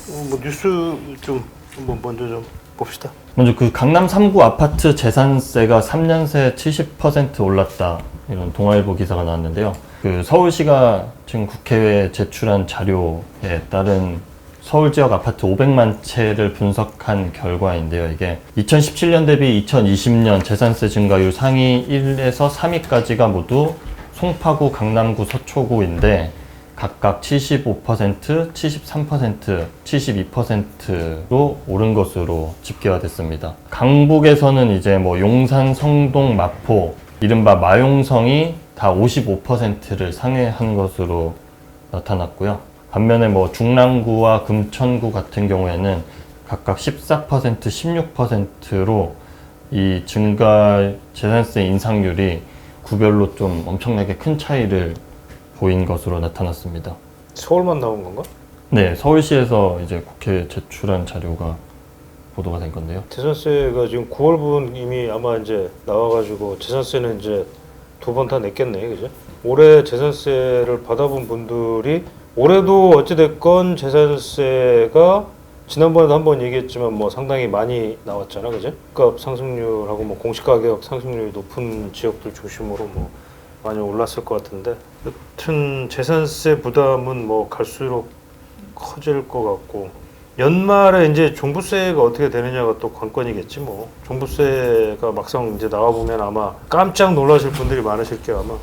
뭐 뉴스 좀 한번 먼저 좀 봅시다. 먼저 그 강남 3구 아파트 재산세가 3년 새 70% 올랐다, 이런 동아일보 기사가 나왔는데요. 그 서울시가 지금 국회에 제출한 자료에 따른 서울 지역 아파트 500만 채를 분석한 결과인데요. 이게 2017년 대비 2020년 재산세 증가율 상위 1에서 3위까지가 모두 송파구, 강남구, 서초구인데 각각 75%, 73%, 72%로 오른 것으로 집계화됐습니다. 강북에서는 이제 뭐 용산, 성동, 마포, 이른바 마용성이 다 55%를 상회한 것으로 나타났고요. 반면에 뭐 중랑구와 금천구 같은 경우에는 각각 14%, 16%로 이 증가 재산세 인상률이 구별로 좀 엄청나게 큰 차이를 보인 것으로 나타났습니다. 서울만 나온 건가? 네, 서울시에서 이제 국회에 제출한 자료가 보도가 된 건데요. 재산세가 지금 9월 분 이미 아마 이제 나와가지고 재산세는 이제 2번 다 냈겠네, 그죠? 올해 재산세를 받아본 분들이 올해도 어찌됐건 재산세가 지난번에도 한번 얘기했지만 뭐 상당히 많이 나왔잖아, 그죠? 값 상승률하고 뭐 공시가격 상승률이 높은 지역들 중심으로 뭐 많이 올랐을 것 같은데, 여튼 재산세 부담은 뭐 갈수록 커질 것 같고, 연말에 이제 종부세가 어떻게 되느냐가 또 관건이겠지 뭐. 종부세가 막상 이제 나와 보면 아마 깜짝 놀라실 분들이 많으실 게 아마.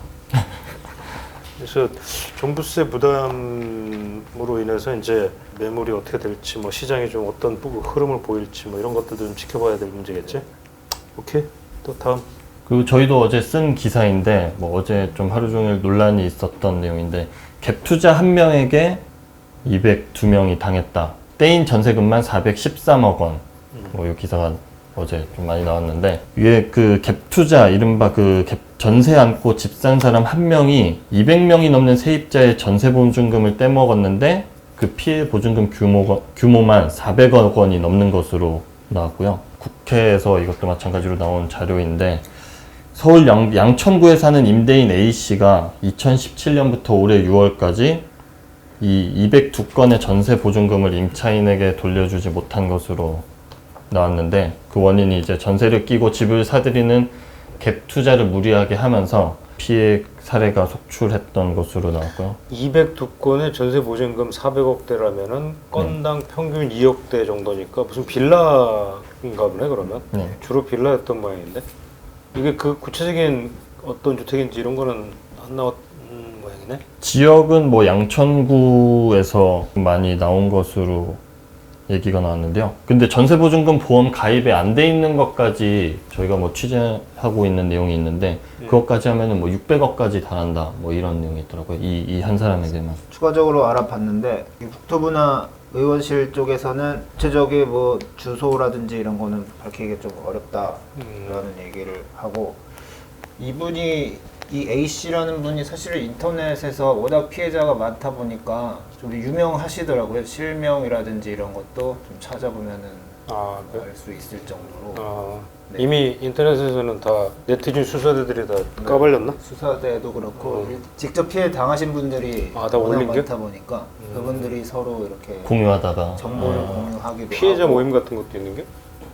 그래서 종부세 부담으로 인해서 이제 매물이 어떻게 될지, 뭐 시장이 좀 어떤 흐름을 보일지 뭐 이런 것들도 좀 지켜봐야 될 문제겠지. 오케이, 또 다음. 그리고 저희도 어제 쓴 기사인데, 뭐 어제 좀 하루 종일 논란이 있었던 내용인데, 갭 투자 한 명에게 202명이 당했다. 떼인 전세금만 413억 원. 뭐 이 기사가 어제 좀 많이 나왔는데, 위에 그 갭 투자, 이른바 그 갭 전세 안고 집 산 사람 한 명이 200명이 넘는 세입자의 전세 보증금을 떼먹었는데, 그 피해 보증금 규모만 400억 원이 넘는 것으로 나왔고요. 국회에서 이것도 마찬가지로 나온 자료인데, 서울 양천구에 사는 임대인 A씨가 2017년부터 올해 6월까지 이 202건의 전세 보증금을 임차인에게 돌려주지 못한 것으로 나왔는데, 그 원인이 이제 전세를 끼고 집을 사들이는 갭 투자를 무리하게 하면서 피해 사례가 속출했던 것으로 나왔고요. 202건의 전세 보증금 400억대라면은 건당 평균 2억대 정도니까 무슨 빌라인가 보네 그러면. 네. 주로 빌라였던 모양인데, 이게 그 구체적인 어떤 주택인지 이런 거는 안 나왔 모양이네. 지역은 뭐 양천구에서 많이 나온 것으로 얘기가 나왔는데요. 근데 전세보증금 보험 가입에 안 돼 있는 것까지 저희가 뭐 취재하고 있는 내용이 있는데, 그것까지 하면은 뭐 600억까지 달한다, 뭐 이런 내용이 있더라고요. 이 한 사람에게만. 추가적으로 알아봤는데, 이 국토부나 의원실 쪽에서는 구체적인 뭐 주소라든지 이런 거는 밝히기가 좀 어렵다라는 얘기를 하고, 이분이 이 A씨라는 분이 사실 인터넷에서 워낙 피해자가 많다 보니까 좀 유명하시더라고요. 실명이라든지 이런 것도 좀 찾아보면은 알 수 있을 정도로. 네. 이미 인터넷에서는 다 네티즌 수사대들이 다 까발렸나? 수사대도 그렇고 직접 피해 당하신 분들이 다 워낙 올린 게? 많다 보니까 그분들이 서로 이렇게 공유하다가 정보를 공유하기도 피해자 하고, 모임 같은 것도 있는 게?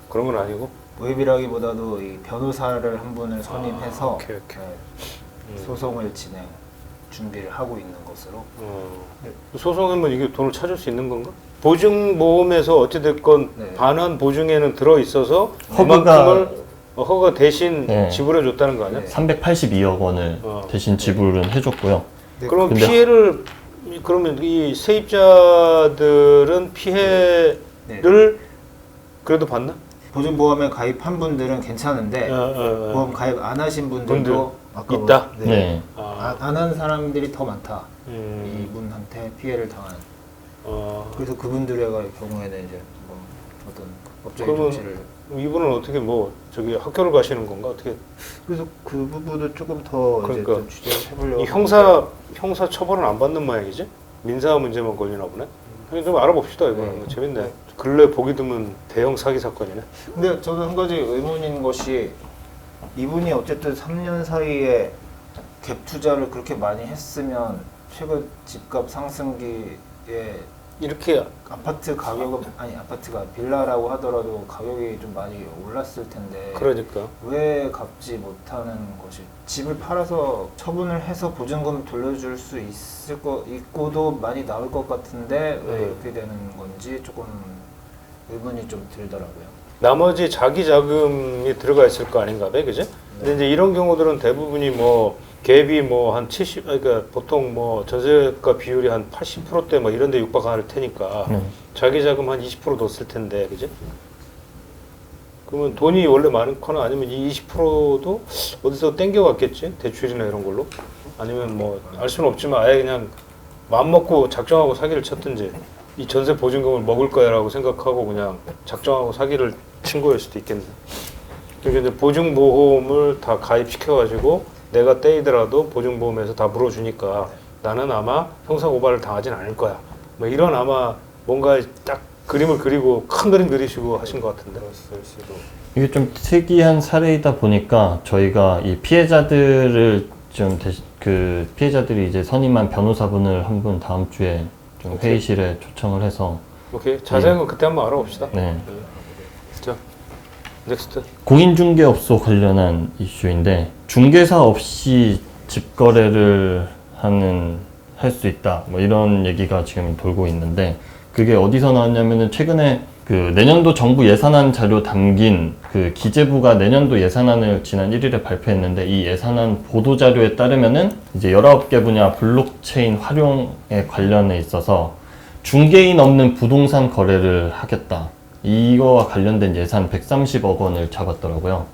그런 건 아니고? 모임이라기보다도 이 변호사를 한 분을 선임해서 오케이. 네, 소송을 진행 준비를 하고 있는 것으로. 소송하면 이게 돈을 찾을 수 있는 건가? 보증보험에서 어찌됐건 네. 반환 보증에는 들어있어서 허가가- 그만큼을 허가 대신 네. 지불해줬다는 거 아니야? 네. 382억 원을 대신 지불은 해줬고요. 그러면 근데 피해를, 그러면 이 세입자들은 피해를 네. 그래도 받나? 보증보험에 가입한 분들은 괜찮은데 보험 가입 안 하신 분들도 아까 있다? 네. 안 한 사람들이 더 많다. 음. 이분한테 피해를 당한. 그래서 그분들의 경우에는 이제 뭐 어떤 법적인 그러면 조치를. 이분은 어떻게 뭐 저기 학교를 가시는 건가? 어떻게? 그래서 그 부분을 조금 더 이제 그러니까 좀 취재를 해보려고. 이 형사 처벌은 안 받는 모양이지? 민사 문제만 걸리나 보네. 그냥 좀 알아봅시다 이거. 네. 재밌네. 근래 보기 드문 대형 사기 사건이네. 근데 저는 한 가지 의문인 것이, 이분이 어쨌든 3년 사이에 갭 투자를 그렇게 많이 했으면 최근 집값 상승기에 이렇게 아파트 가격은 아니 아파트가 빌라라고 하더라도 가격이 좀 많이 올랐을 텐데 그러니까 왜 갚지 못하는 것이 집을 팔아서 처분을 해서 보증금 돌려줄 수 있고도 많이 나올 것 같은데 왜 이렇게 되는 건지 조금 의문이 좀 들더라고요. 나머지 자기 자금이 들어가 있을 거 아닌가 봐, 그지? 근데 이제 이런 경우들은 대부분이 뭐 갭이 뭐 한 70, 그러니까 보통 뭐 전세가 비율이 한 80%대 뭐 이런 데 육박할 테니까 자기 자금 한 20% 넣었을 텐데, 그지? 그러면 돈이 원래 많거나 아니면 이 20%도 어디서 땡겨왔겠지? 대출이나 이런 걸로? 아니면 뭐 알 수는 없지만 아예 그냥 마음 먹고 작정하고 사기를 쳤든지 이 전세 보증금을 먹을 거야라고 생각하고 그냥 작정하고 사기를 친 거일 수도 있겠네. 그러니까 이제 보증보험을 다 가입시켜가지고 내가 떼이더라도 보증보험에서 다 물어주니까 나는 아마 형사고발을 당하진 않을 거야. 뭐 이런 아마 뭔가 딱 그림을 그리고 큰 그림 그리시고 하신 것 같은데. 이게 좀 특이한 사례이다 보니까 저희가 이 피해자들을 좀 그 피해자들이 이제 선임한 변호사분을 한 분 다음 주에 좀 회의실에 초청을 해서 오케이. 자세한 건 그때 한번 알아봅시다. 네. 자, 넥스트. 공인중개업소 관련한 이슈인데 중개사 없이 집 거래를 할 수 있다 뭐 이런 얘기가 지금 돌고 있는데 그게 어디서 나왔냐면은 최근에 그 내년도 정부 예산안 자료 담긴 그 기재부가 내년도 예산안을 지난 1일에 발표했는데 이 예산안 보도 자료에 따르면은 이제 19개 분야 블록체인 활용에 관련해 있어서 중개인 없는 부동산 거래를 하겠다. 이거와 관련된 예산 130억 원을 잡았더라고요.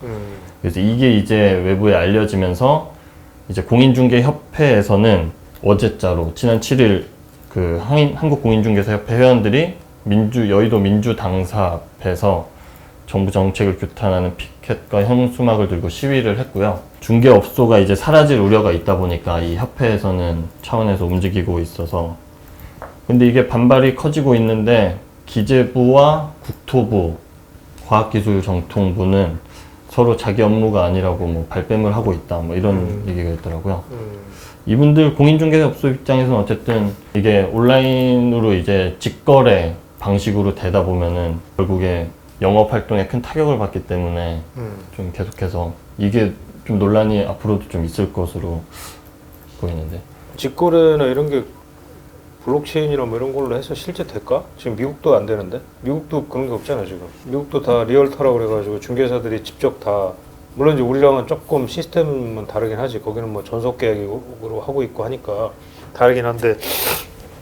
그래서 이게 이제 외부에 알려지면서 이제 공인중개협회에서는 어제자로 지난 7일 그 한국공인중개사협회 회원들이 여의도 민주당사 앞에서 정부 정책을 규탄하는 피켓과 현수막을 들고 시위를 했고요. 중개업소가 이제 사라질 우려가 있다 보니까 이 협회에서는 차원에서 움직이고 있어서 근데 이게 반발이 커지고 있는데 기재부와 국토부, 과학기술정통부는 서로 자기 업무가 아니라고 뭐 발뺌을 하고 있다 뭐 이런 얘기가 있더라고요. 이분들 공인중개업소 입장에서는 어쨌든 이게 온라인으로 이제 직거래 방식으로 되다 보면은 결국에 영업 활동에 큰 타격을 받기 때문에 좀 계속해서 이게 좀 논란이 앞으로도 좀 있을 것으로 보이는데 직거래나 이런 게 블록체인이나 뭐 이런 걸로 해서 실제 될까? 지금 미국도 안 되는데? 미국도 그런 게 없잖아 지금. 미국도 다 리얼터라고 그래가지고 중개사들이 직접 다 물론 이제 우리랑은 조금 시스템은 다르긴 하지. 거기는 뭐 전속 계약으로 하고 있고 하니까 다르긴 한데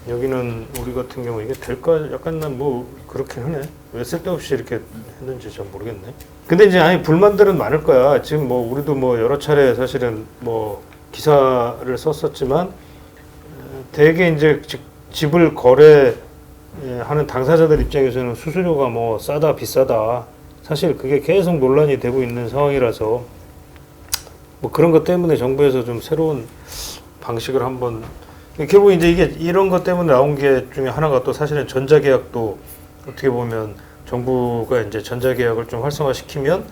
여기는 우리 같은 경우 이게 될까? 약간 난 뭐 그렇긴 하네. 왜 쓸데없이 이렇게 했는지 잘 모르겠네. 근데 이제 아니 불만들은 많을 거야. 지금 뭐 우리도 뭐 여러 차례 사실은 뭐 기사를 썼었지만 대개 이제 집을 거래하는 당사자들 입장에서는 수수료가 뭐 싸다 비싸다 사실 그게 계속 논란이 되고 있는 상황이라서 뭐 그런 것 때문에 정부에서 좀 새로운 방식을 한번 결국 이제 이게 이런 것 때문에 나온 게 중에 하나가 또 사실은 전자계약도 어떻게 보면 정부가 이제 전자계약을 좀 활성화시키면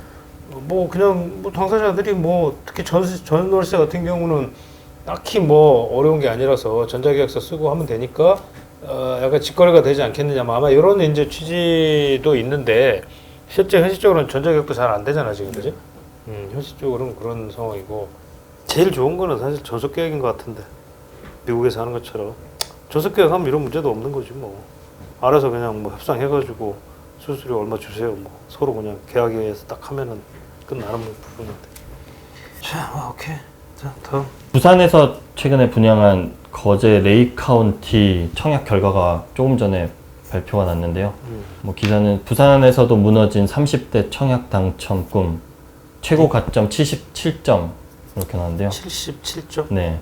뭐 그냥 뭐 당사자들이 뭐 특히 전월세 같은 경우는 딱히 뭐 어려운 게 아니라서 전자계약서 쓰고 하면 되니까 약간 직거래가 되지 않겠느냐 아마 이런 이제 취지도 있는데 실제 현실적으로는 전자계약도 잘 안 되잖아 지금 그지? 현실적으로는 그런 상황이고 제일 좋은 거는 사실 전속계약인 것 같은데 미국에서 하는 것처럼 전속계약하면 이런 문제도 없는 거지 뭐 알아서 그냥 뭐 협상해가지고 수수료 얼마 주세요 뭐 서로 그냥 계약에서 딱 하면은 끝나는 부분인데 자 오케이 자 다음 부산에서 최근에 분양한 거제 레이카운티 청약 결과가 조금 전에 발표가 났는데요. 뭐 기사는 부산에서도 무너진 30대 청약 당첨 꿈 최고 가점 77점 이렇게 나왔는데요. 77점? 네.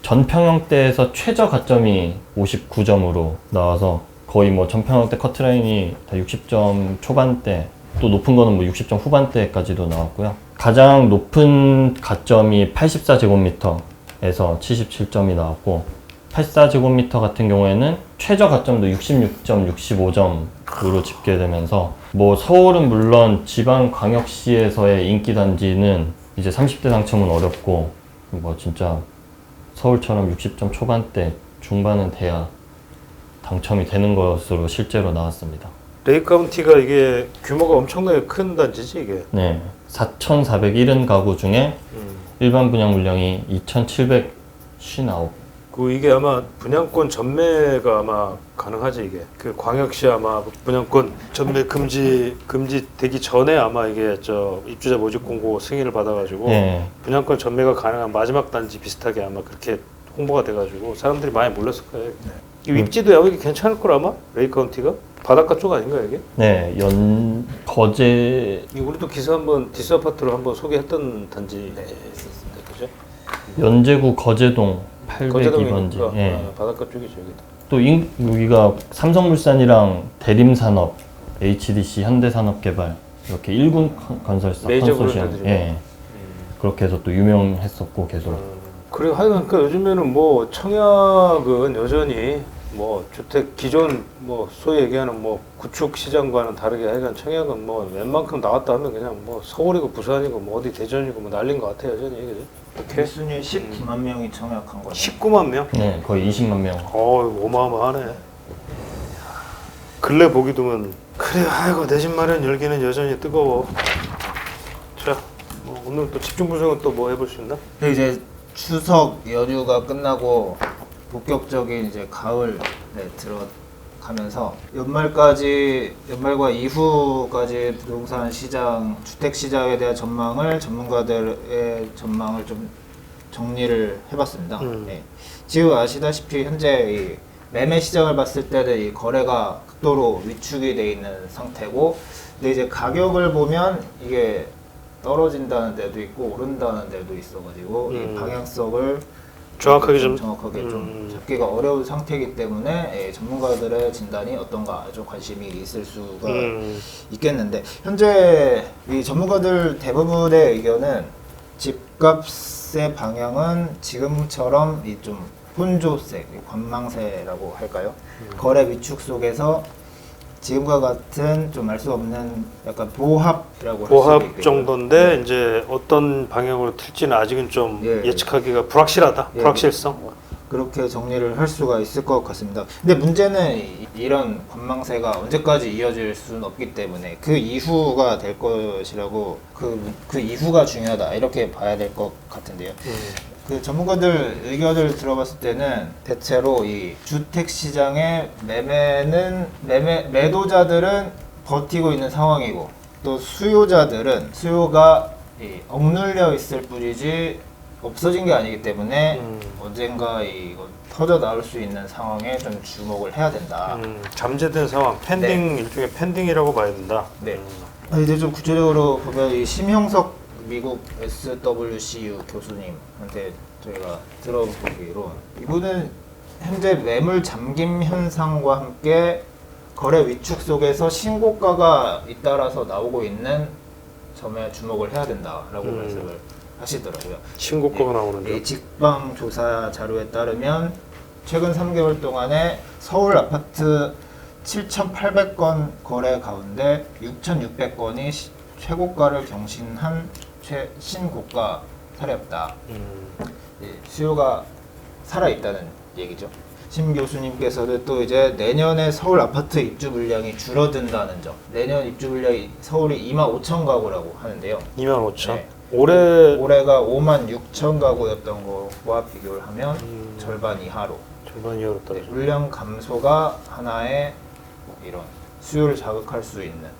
전 평형대에서 최저 가점이 59점으로 나와서 거의 뭐 전 평형대 커트라인이 다 60점 초반대 또 높은 거는 뭐 60점 후반대까지도 나왔고요. 가장 높은 가점이 84제곱미터에서 77점이 나왔고 84제곱미터 같은 경우에는 최저 가점도 66점, 65점으로 집계되면서 뭐 서울은 물론 지방광역시에서의 인기단지는 이제 30대 당첨은 어렵고 뭐 진짜 서울처럼 60점 초반대 중반은 돼야 당첨이 되는 것으로 실제로 나왔습니다. 레이카운티가 이게 규모가 엄청나게 큰 단지지 이게. 네, 4,470가구 중에 일반 분양 물량이 2,759. 그 이게 아마 분양권 전매가 아마 가능하지 이게. 그 광역시 아마 분양권 전매 금지 되기 전에 아마 이게 저 입주자 모집 공고 승인을 받아가지고 네, 분양권 전매가 가능한 마지막 단지 비슷하게 아마 그렇게 홍보가 돼가지고 사람들이 많이 몰렸을 거예요. 이 입지도 여기 괜찮을 걸 아마 레이카운티가 바닷가 쪽 아닌가 이게? 네, 거제 이 우리도 기사 한번 디스 아파트를 한번 소개했던 단지였습니다, 그죠? 연제구 거제동 802번지. 거제동이니까 예. 바닷가 쪽이죠 여기도. 또 여기가 삼성물산이랑 대림산업, HDC 현대산업개발 이렇게 1군 건설사 메이저 컨소시엄, 브랜드들이고. 예, 그렇게 해서 또 유명했었고 계속. 그리고 하여간 그 요즘에는 뭐 청약은 여전히 뭐 주택 기존 뭐 소위 얘기하는 뭐 구축 시장과는 다르게 하여간 청약은 뭐 웬만큼 나왔다 하면 그냥 뭐 서울이고 부산이고 뭐 어디 대전이고 뭐 난린 것 같아요 여전히 그죠? 이렇게 1순위 19만 명이 청약한 거네. 19만 명? 네, 거의 20만 명. 어마어마하네. 근래 보기 드문. 그래, 아이고 내 집 마련 열기는 여전히 뜨거워. 자, 뭐 오늘 또 집중 분석은 또 뭐 해볼 수 있나? 근데 이제 추석 연휴가 끝나고 본격적인 이제 가을에 들어가면서 연말과 이후까지 부동산 시장, 주택 시장에 대한 전망을 전문가들의 전망을 좀 정리를 해봤습니다. 네. 지금 아시다시피 현재 이 매매 시장을 봤을 때는 이 거래가 극도로 위축이 돼 있는 상태고, 근데 이제 가격을 보면 이게 떨어진다는 데도 있고 오른다는 데도 있어가지고 이 방향성을 정확하게 좀 정확하게 좀 잡기가 어려운 상태이기 때문에 예, 전문가들의 진단이 어떤가 좀 관심이 있을 수가 있겠는데, 현재 이 전문가들 대부분의 의견은 집값의 방향은 지금처럼 이 좀 혼조세, 관망세라고 할까요? 거래 위축 속에서 지금과 같은 좀 알 수 없는 약간 보합이라고 할 수도 보합 있겠고요. 정도인데 이제 어떤 방향으로 튈지는 아직은 좀 예. 예측하기가 불확실하다. 예. 불확실성. 그렇게 정리를 할 수가 있을 것 같습니다. 근데 문제는 이런 관망세가 언제까지 이어질 수는 없기 때문에 그 이후가 될 것이라고 그 이후가 중요하다 이렇게 봐야 될 것 같은데요. 그 전문가들 의견을 들어봤을 때는 대체로 이 주택 시장의 매도자들은 버티고 있는 상황이고, 또 수요자들은 수요가 억눌려 있을 뿐이지 없어진 게 아니기 때문에 언젠가 이거 터져 나올 수 있는 상황에 좀 주목을 해야 된다. 잠재된 상황, 펜딩 일종의 펜딩이라고 봐야 된다. 네. 이제 좀 구체적으로 보면 이 심형석 미국 SWCU 교수님한테 저희가 들어보기로, 이분은 현재 매물 잠김 현상과 함께 거래 위축 속에서 신고가가 잇따라서 나오고 있는 점에 주목을 해야 된다라고 말씀을 하시더라고요. 신고가가 나오는데. 이 직방 조사 자료에 따르면 최근 3개월 동안에 서울 아파트 7,800건 거래 가운데 6,600건이 최고가를 경신한 신고가 사례였다. 수요가 살아있다는 얘기죠. 심 교수님께서는 또 이제 내년에 서울 아파트 입주 물량이 줄어든다는 점, 내년 입주 물량이 서울이 25,000가구라고 하는데요. 25,000. 네. 올해가 56,000가구였던 거와 비교를 하면 절반 이하로, 절반 이하로 네, 떨어져. 물량 감소가 하나의 이런 수요를 자극할 수 있는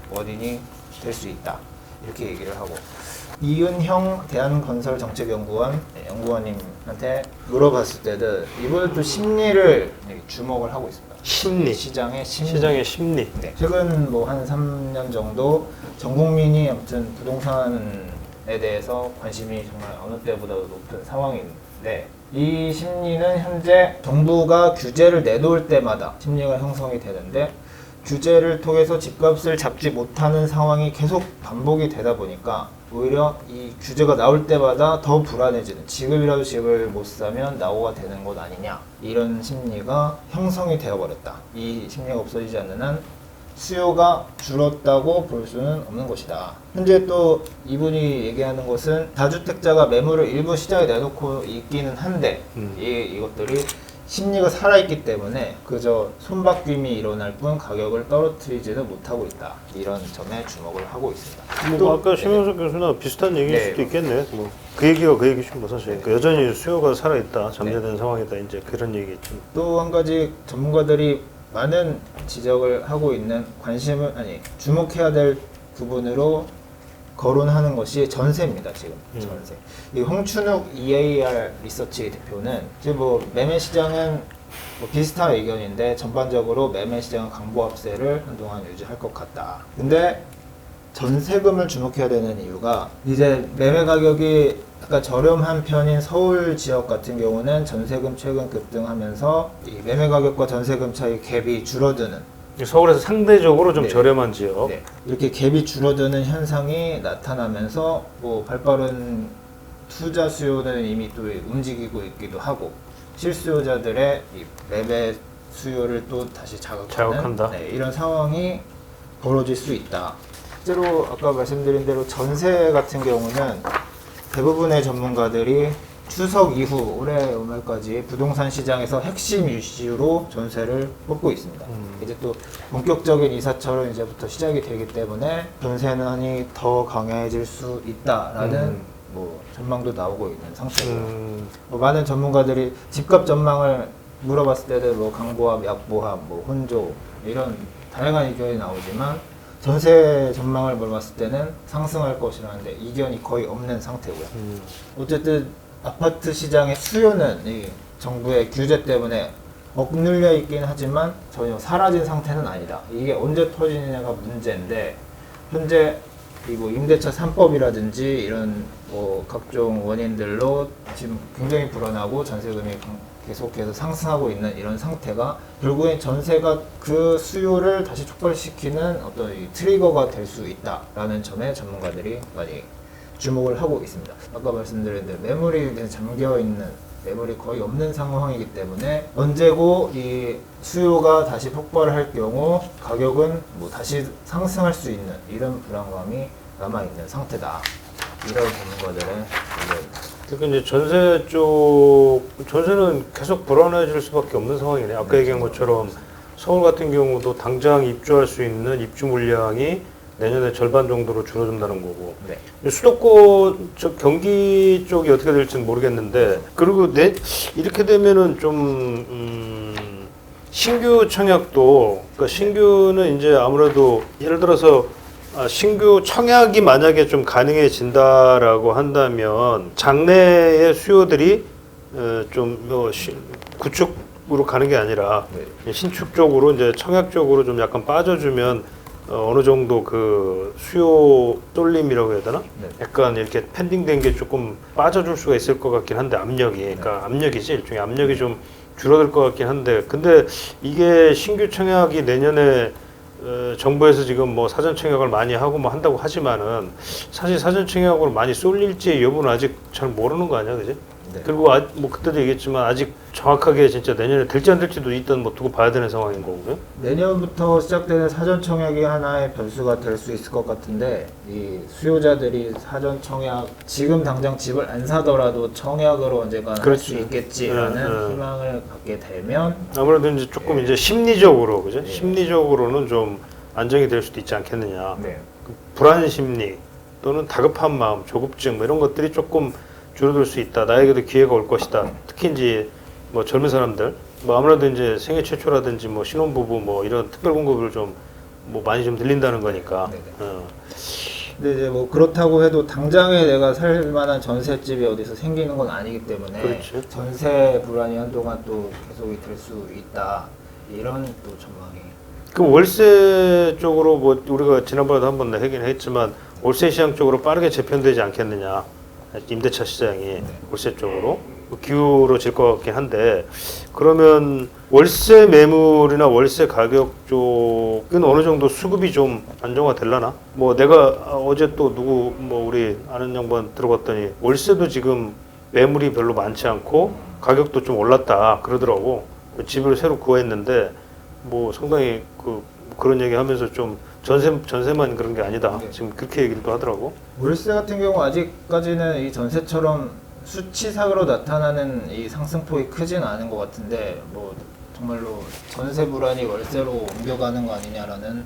원인이 될 수 있다 이렇게 얘기를 하고, 이은형 대한건설정책연구원 연구원님한테 물어봤을 때는 이번에 또 심리를 주목을 하고 있습니다. 심리. 시장의 심리. 시장의 심리. 네. 최근 뭐 한 3년 정도 전 국민이 아무튼 부동산에 대해서 관심이 정말 어느 때보다도 높은 상황인데, 이 심리는 현재 정부가 규제를 내놓을 때마다 심리가 형성이 되는데, 규제를 통해서 집값을 잡지 못하는 상황이 계속 반복이 되다 보니까 오히려 이 규제가 나올 때마다 더 불안해지는, 지금이라도 집을 못 사면 낙오가 되는 것 아니냐, 이런 심리가 형성이 되어버렸다. 이 심리가 없어지지 않는 한 수요가 줄었다고 볼 수는 없는 것이다. 현재 또 이분이 얘기하는 것은 다주택자가 매물을 일부 시장에 내놓고 있기는 한데 이것들이 심리가 살아있기 때문에 그저 손바뀜이 일어날 뿐 가격을 떨어뜨리지는 못하고 있다. 이런 점에 주목을 하고 있습니다. 뭐 아까 심영석 교수나 비슷한 얘기일 네. 수도 있겠네. 뭐 그 얘기가 그 얘기죠, 뭐 사실. 그러니까 여전히 수요가 살아있다, 잠재된 상황이다, 이제 그런 얘기겠죠. 또 한 가지 전문가들이 많은 지적을 하고 있는 주목해야 될 부분으로 거론하는 것이 전세입니다. 지금 전세. 이 홍춘욱 EAR 리서치 대표는 지금 뭐 매매 시장은 뭐 비슷한 의견인데 전반적으로 매매 시장은 강보합세를 한동안 유지할 것 같다. 근데 전세금을 주목해야 되는 이유가 이제 매매 가격이 약간 저렴한 편인 서울 지역 같은 경우는 전세금 최근 급등하면서 이 매매 가격과 전세금 차이 갭이 줄어드는 서울에서 상대적으로 좀 네. 저렴한 지역. 네. 이렇게 갭이 줄어드는 현상이 나타나면서 뭐 발빠른 투자 수요는 이미 또 움직이고 있기도 하고 실수요자들의 이 매매 수요를 또 다시 자극한다. 네, 이런 상황이 벌어질 수 있다. 실제로 아까 말씀드린 대로 전세 같은 경우는 대부분의 전문가들이 추석 이후 올해 연말까지 부동산 시장에서 핵심 이슈로 전세를 뽑고 있습니다. 이제 또 본격적인 이사철은 이제부터 시작이 되기 때문에 전세난이 더 강해질 수 있다라는 뭐 전망도 나오고 있는 상태고요. 뭐 많은 전문가들이 집값 전망을 물어봤을 때는 뭐 강보합, 약보합, 뭐 혼조 이런 다양한 의견이 나오지만 전세 전망을 물어봤을 때는 상승할 것이라는데 이견이 거의 없는 상태고요. 어쨌든 아파트 시장의 수요는 이 정부의 규제 때문에 억눌려 있긴 하지만 전혀 사라진 상태는 아니다. 이게 언제 터지느냐가 문제인데 현재 이 뭐 임대차 3법이라든지 이런 뭐 각종 원인들로 지금 굉장히 불안하고 전세금이 계속해서 상승하고 있는 이런 상태가 결국엔 전세가 그 수요를 다시 촉발시키는 어떤 이 트리거가 될 수 있다라는 점에 전문가들이 많이 주목을 하고 있습니다. 아까 말씀드린 대로 매물이 잠겨 있는 매물이 거의 없는 상황이기 때문에 언제고 이 수요가 다시 폭발할 경우 가격은 뭐 다시 상승할 수 있는 이런 불안감이 남아 있는 상태다. 이런 전문가들의 의견입니다. 그러니까 이제 전세는 계속 불안해질 수밖에 없는 상황이네. 아까 얘기한 것처럼 서울 같은 경우도 당장 입주할 수 있는 입주 물량이 내년에 절반 정도로 줄어든다는 거고. 네. 수도권 경기 쪽이 어떻게 될지는 모르겠는데, 그리고 이렇게 되면은 좀 신규 청약도, 그러니까 신규는 이제 아무래도 예를 들어서 신규 청약이 만약에 좀 가능해진다라고 한다면 장래의 수요들이 좀 구축으로 가는 게 아니라 신축 쪽으로 이제 청약 쪽으로 좀 약간 빠져주면 어느 정도 그 수요 쏠림이라고 해야 되나? 네. 약간 이렇게 펜딩된 게 조금 빠져줄 수가 있을 것 같긴 한데 압력이, 그러니까 압력이지 일종의 압력이 좀 줄어들 것 같긴 한데, 근데 이게 신규 청약이 내년에 정부에서 지금 뭐 사전 청약을 많이 하고 뭐 한다고 하지만은 사실 사전 청약으로 많이 쏠릴지 여부는 아직 잘 모르는 거 아니야, 그지? 네. 그리고 뭐 그때도 얘기했지만 아직 정확하게 진짜 내년에 될지 안 될지도 일단 뭐 두고 봐야 되는 상황인 거고요. 내년부터 시작되는 사전 청약이 하나의 변수가 될 수 있을 것 같은데 이 수요자들이 사전 청약 지금 당장 집을 안 사더라도 청약으로 언젠가 할 수 그렇지. 있겠지라는 희망을 갖게 되면 아무래도 이제 조금 이제 심리적으로, 그죠? 심리적으로는 좀 안정이 될 수도 있지 않겠느냐. 네. 그 불안 심리 또는 다급한 마음, 조급증 뭐 이런 것들이 조금 줄어들 수 있다. 나에게도 기회가 올 것이다. 특히 이제 뭐 젊은 사람들, 뭐 아무래도 이제 생애 최초라든지 뭐 신혼부부 뭐 이런 특별 공급을 좀 뭐 많이 좀 들린다는 거니까. 근데 이제 뭐 그렇다고 해도 당장에 내가 살 만한 전셋집이 어디서 생기는 건 아니기 때문에 그렇죠. 전세 불안이 한동안 또 계속이 될 수 있다. 이런 또 전망이. 그 월세 쪽으로 뭐 우리가 지난번에도 한번 얘기는 했지만 월세 시장 쪽으로 빠르게 재편되지 않겠느냐. 임대차 시장이 월세 쪽으로 기울어질 것 같긴 한데, 그러면 월세 매물이나 월세 가격 쪽은 어느 정도 수급이 좀 안정화될라나? 뭐 내가 어제 또 누구 뭐 우리 아는 양반 들어봤더니 월세도 지금 매물이 별로 많지 않고 가격도 좀 올랐다 그러더라고. 집을 새로 구했는데 뭐 상당히 그런 얘기 하면서 좀 전세만 그런 게 아니다. 지금 그렇게 얘기를 또 하더라고. 월세 같은 경우 아직까지는 이 전세처럼 수치상으로 나타나는 이 상승폭이 크지는 않은 것 같은데 뭐 정말로 전세 불안이 월세로 옮겨가는 거 아니냐라는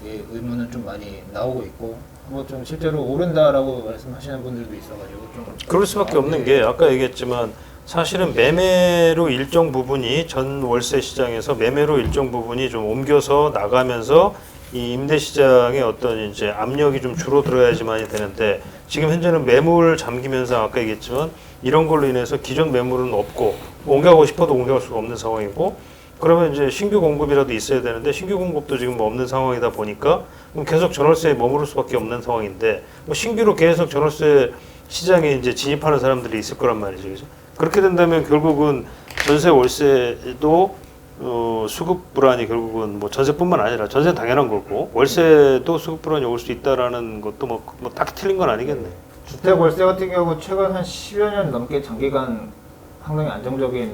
이 의문은 좀 많이 나오고 있고 뭐 좀 실제로 오른다라고 말씀하시는 분들도 있어가지고 좀 그럴 수밖에 없는 게 아까 얘기했지만 사실은 매매로 일정 부분이 전 월세 시장에서 매매로 일정 부분이 좀 옮겨서 나가면서 이 임대 시장의 어떤 이제 압력이 좀 줄어들어야지만이 되는데 지금 현재는 매물 잠기면서 아까 얘기했지만 이런 걸로 인해서 기존 매물은 없고 옮겨가고 싶어도 옮겨갈 수가 없는 상황이고 그러면 이제 신규 공급이라도 있어야 되는데 신규 공급도 지금 뭐 없는 상황이다 보니까 그럼 계속 전월세에 머무를 수밖에 없는 상황인데 뭐 신규로 계속 전월세 시장에 이제 진입하는 사람들이 있을 거란 말이죠. 그죠? 그렇게 된다면 결국은 전세 월세도 수급 불안이 결국은 뭐 전세뿐만 아니라 전세는 당연한 거고 월세도 수급 불안이 올 수 있다라는 것도 뭐 딱히 틀린 건 아니겠네. 주택 월세 같은 경우 최근 한 10여 년 넘게 장기간 상당히 안정적인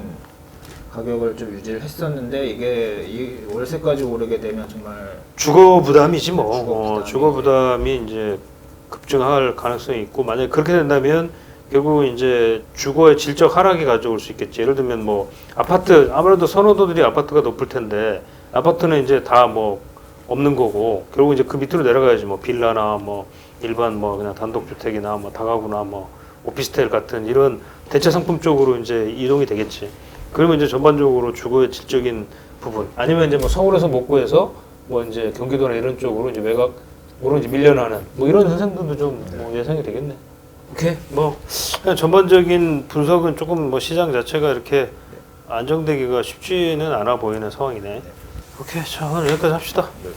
가격을 좀 유지를 했었는데 이게 이 월세까지 오르게 되면 정말 주거 부담이지 뭐. 주거 부담이. 주거 부담이 이제 급증할 가능성이 있고 만약에 그렇게 된다면 결국 이제 주거의 질적 하락이 가져올 수 있겠지. 예를 들면 뭐 아파트 아무래도 선호도들이 아파트가 높을 텐데 아파트는 이제 다 뭐 없는 거고 결국 이제 그 밑으로 내려가야지 뭐 빌라나 뭐 일반 뭐 그냥 단독주택이나 뭐 다가구나 뭐 오피스텔 같은 이런 대체 상품 쪽으로 이제 이동이 되겠지. 그러면 이제 전반적으로 주거의 질적인 부분 아니면 이제 뭐 서울에서 못 구해서 뭐 이제 경기도나 이런 쪽으로 이제 외곽으로 이제 밀려나는 뭐 이런 현상들도 좀 뭐 예상이 되겠네. 오케이 뭐 그냥 전반적인 분석은 조금 뭐 시장 자체가 이렇게 안정되기가 쉽지는 않아 보이는 상황이네. 오케이 자 오늘 여기까지 합시다. 네.